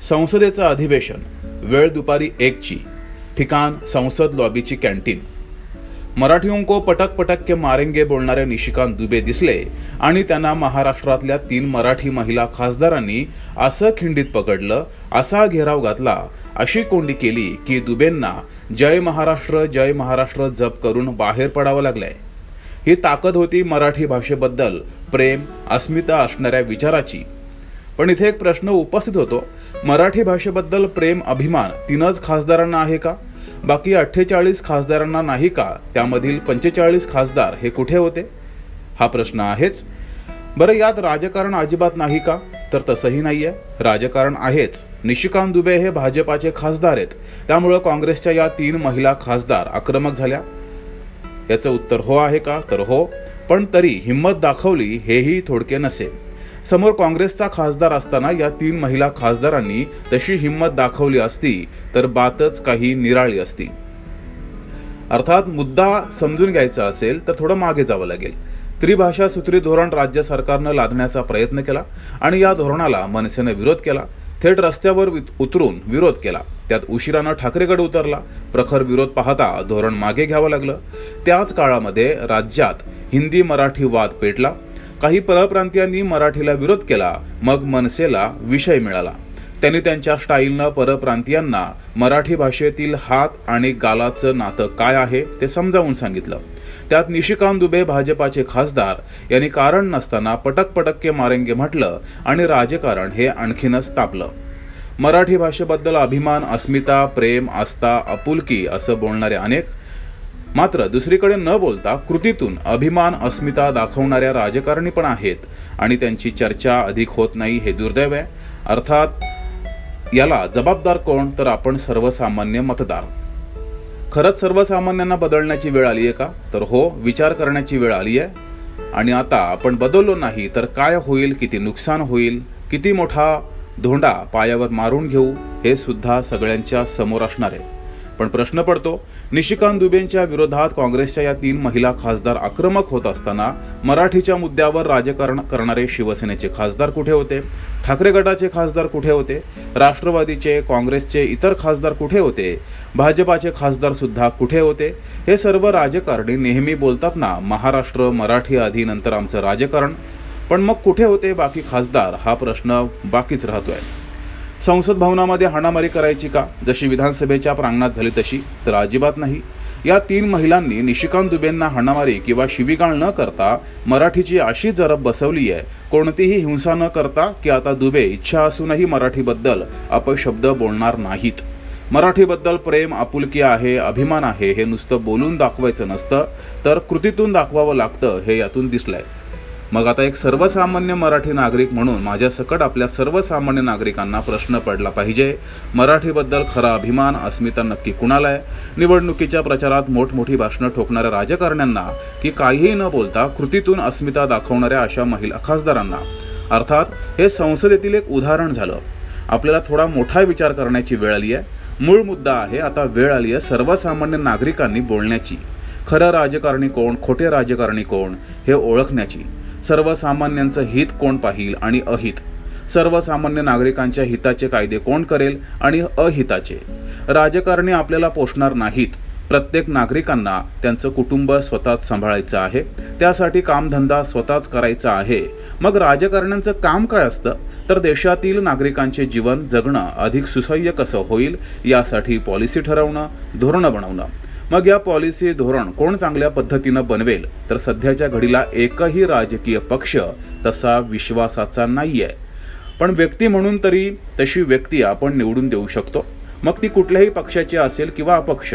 संसदेचं अधिवेशन, वेळ दुपारी 1ची, ठिकाण संसद लॉबीची कॅन्टीन. मराठियों को पटक पटक के मारेंगे बोलणारे निशिकांत दुबे दिसले आणि त्यांना महाराष्ट्रातल्या 3 मराठी महिला खासदारांनी असं खिंडीत पकडलं, असा घेराव घातला, अशी कोंडी केली की दुबेंना जय महाराष्ट्र जप करून बाहेर पडावं लागलंय. ही ताकद होती मराठी भाषेबद्दल प्रेम, अस्मिता असणाऱ्या विचाराची. पण इथे एक प्रश्न उपस्थित होतो, मराठी भाषेबद्दल प्रेम, अभिमान 3च खासदारांना आहे का? बाकी 48 खासदारांना नाही का? त्यामधील 45 खासदार हे कुठे होते? हा प्रश्न आहेच. बरं, यात राजकारण अजिबात नाही का? तर तसंही नाहीये. राजकारण आहेच. निशिकांत दुबे हे भाजपाचे खासदार आहेत, त्यामुळं काँग्रेसच्या या 3 महिला खासदार आक्रमक झाल्या. याचं उत्तर हो आहे का? तर हो. पण तरी हिंमत दाखवली हेही थोडके नसेल. समोर काँग्रेसचा खासदार असताना या 3 महिला खासदारांनी तशी हिंमत दाखवली असती तर बातच काही निराळी असती. अर्थात मुद्दा समजून घ्यायचा असेल तर थोडं मागे जावं लागेल. त्रिभाषा सूत्री धोरण राज्य सरकारनं लादण्याचा प्रयत्न केला आणि या धोरणाला मनसेनं विरोध केला. थेट रस्त्यावर उतरून विरोध केला. त्यात उशिरानं ठाकरेगड उतरला. प्रखर विरोध पाहता धोरण मागे घ्यावं लागलं. त्याच काळामध्ये राज्यात हिंदी मराठी वाद पेटला. काही परप्रांतीयांनी मराठीला विरोध केला. मग मनसेला विषय मिळाला. त्यांनी त्यांच्या स्टाईलनं परप्रांतीयांना मराठी भाषेतील हात आणि गालाचं नातं काय आहे ते समजावून सांगितलं. त्यात निशिकांत दुबे भाजपाचे खासदार यांनी कारण नसताना पटक पटक के मारेंगे म्हटलं आणि राजकारण हे आणखीनच तापलं. मराठी भाषेबद्दल अभिमान, अस्मिता, प्रेम, आस्था, आपुलकी असं बोलणारे अनेक, मात्र दुसरीकडे न बोलता कृतीतून अभिमान, अस्मिता दाखवणाऱ्या राजकारणी पण आहेत आणि त्यांची चर्चा अधिक होत नाही. हे दुर्दैव आहे. अर्थात याला जबाबदार कोण? तर आपण सर्वसामान्य मतदार. खरंच सर्वसामान्यांना बदलण्याची वेळ आली आहे का? तर हो, विचार करण्याची वेळ आली आहे. आणि आता आपण बदललो नाही तर काय होईल, किती नुकसान होईल, किती मोठा धोंडा पायावर मारून घेऊ, हे सुद्धा सगळ्यांच्या समोर असणार आहे. पण प्रश्न पडतो, निशिकांत दुबेंच्या विरोधात काँग्रेसच्या या 3 महिला खासदार आक्रमक होत असताना मराठीच्या मुद्द्यावर राजकारण करणारे शिवसेनेचे खासदार कुठे होते? ठाकरे गटाचे खासदार कुठे होते? राष्ट्रवादीचे, काँग्रेसचे इतर खासदार कुठे होते? भाजपाचे खासदार सुद्धा कुठे होते? हे सर्व राजकारणी नेहमी बोलतात ना, महाराष्ट्र, मराठी आधी, नंतर आमचं राजकारण. पण मग कुठे होते बाकी खासदार? हा प्रश्न बाकीच राहतोय. संसद भवनामध्ये हाणामारी करायची का? जशी विधानसभेच्या प्रांगणात झाली तशी? तर अजिबात नाही. या 3 महिलांनी निशिकांत दुबेंना हाणामारी किंवा शिवीगाळ न करता मराठीची अशी जरब बसवली आहे, कोणतीही हिंसा न करता, की आता दुबे इच्छा असूनही मराठीबद्दल अपशब्द बोलणार नाहीत. मराठीबद्दल प्रेम, आपुलकी आहे, अभिमान आहे, हे नुसतं बोलून दाखवायचं नसतं तर कृतीतून दाखवावं लागतं, हे यातून दिसलंय. मग आता एक सर्वसामान्य मराठी नागरिक म्हणून माझ्या सकट आपल्या सर्वसामान्य नागरिकांना प्रश्न पडला पाहिजे, मराठीबद्दल खरा अभिमान, अस्मिता नक्की कुणाला आहे? निवडणुकीच्या प्रचारात मोठमोठी भाषणं ठोकणाऱ्या राजकारण्यांना, की काहीही न बोलता कृतीतून अस्मिता दाखवणाऱ्या अशा महिला खासदारांना? अर्थात हे संसदेतील एक उदाहरण झालं. आपल्याला थोडा मोठा विचार करण्याची वेळ आली आहे. मूळ मुद्दा आहे, आता वेळ आली आहे सर्वसामान्य नागरिकांनी बोलण्याची. खरं राजकारणी कोण, खोटे राजकारणी कोण, हे ओळखण्याची. सर्वसामान्यांचं हित कोण पाहिल आणि अहित, सर्वसामान्य नागरिकांच्या हिताचे कायदे कोण करेल आणि अहिताचे. राजकारणी आपल्याला पोषणार नाहीत. प्रत्येक नागरिकांना त्यांचं कुटुंब स्वतःच सांभाळायचं आहे. त्यासाठी कामधंदा स्वतःच करायचा आहे. मग राजकारण्यांचं काम काय असतं? तर देशातील नागरिकांचे जीवन जगणं अधिक सुसह्य कसं होईल यासाठी पॉलिसी ठरवणं, धोरणं बनवणं. मग या पॉलिसी, धोरण कोण चांगल्या पद्धतीनं बनवेल? तर सध्याच्या घडीला एकही राजकीय पक्ष तसा विश्वासाचा नाहीये. पण व्यक्ती म्हणून तरी तशी व्यक्ती आपण निवडून देऊ शकतो, मग ती कुठल्याही पक्षाची असेल किंवा अपक्ष.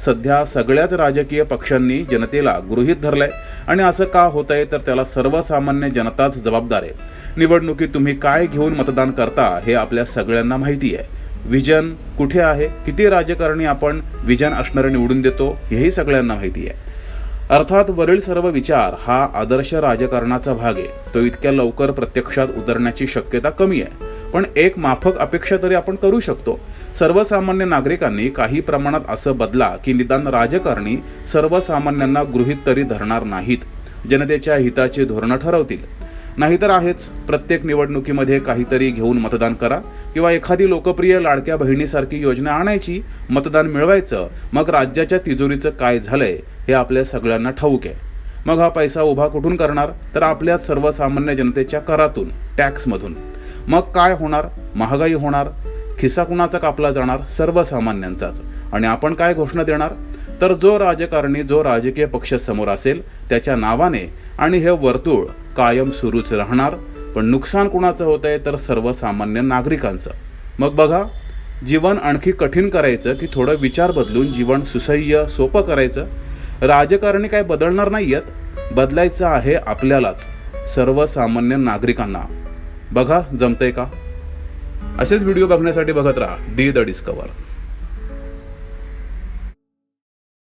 सध्या सगळ्याच राजकीय पक्षांनी जनतेला गृहीत धरलंय आणि असं का होतंय तर त्याला सर्वसामान्य जनताच जबाबदार आहे. निवडणुकीत तुम्ही काय घेऊन मतदान करता हे आपल्या सगळ्यांना माहिती आहे. विजन कुठे आहे? किती राजकारणी आपण विजन असणारे निवडून देतो हेही सगळ्यांना माहिती आहे. अर्थात वरील सर्व विचार हा आदर्श राजकारणाचा भाग आहे. तो इतक्या लवकर प्रत्यक्षात उतरण्याची शक्यता कमी आहे. पण एक माफक अपेक्षा तरी आपण करू शकतो. सर्वसामान्य नागरिकांनी काही प्रमाणात असं बदला की निदान राजकारणी सर्वसामान्यांना गृहीत तरी धरणार नाहीत, जनतेच्या हिताची धोरणं ठरवतील. नाहीतर आहेच, प्रत्येक निवडणुकीमध्ये काहीतरी घेऊन मतदान करा किंवा एखादी लोकप्रिय लाडक्या बहिणीसारखी योजना आणायची, मतदान मिळवायचं, मग राज्याच्या तिजोरीचं काय झालंय हे आपल्या सगळ्यांना ठाऊक आहे. मग हा पैसा उभा कुठून करणार? तर आपल्या सर्वसामान्य जनतेच्या करातून, टॅक्समधून. मग काय होणार? महागाई होणार, खिसा कुणाचा कापला जाणार? सर्वसामान्यांचाच. आणि आपण काय घोषणा देणार? तर जो राजकारणी, जो राजकीय पक्ष समोर असेल त्याच्या नावाने, आणि हे वर्तुळ कायम सुरूच राहणार. पण नुकसान कुणाचं होतंय? तर सर्वसामान्य नागरिकांचं. मग बघा, जीवन आणखी कठीण करायचं की थोडं विचार बदलून जीवन सुसह्य सोपं करायचं? राजकारणी काय बदलणार नाहीयेत, बदलायचं आहे आपल्यालाच, सर्वसामान्य नागरिकांना. बघा जमतंय का? असेच व्हिडिओ बघण्यासाठी बघत राहा डी द डिस्कवर.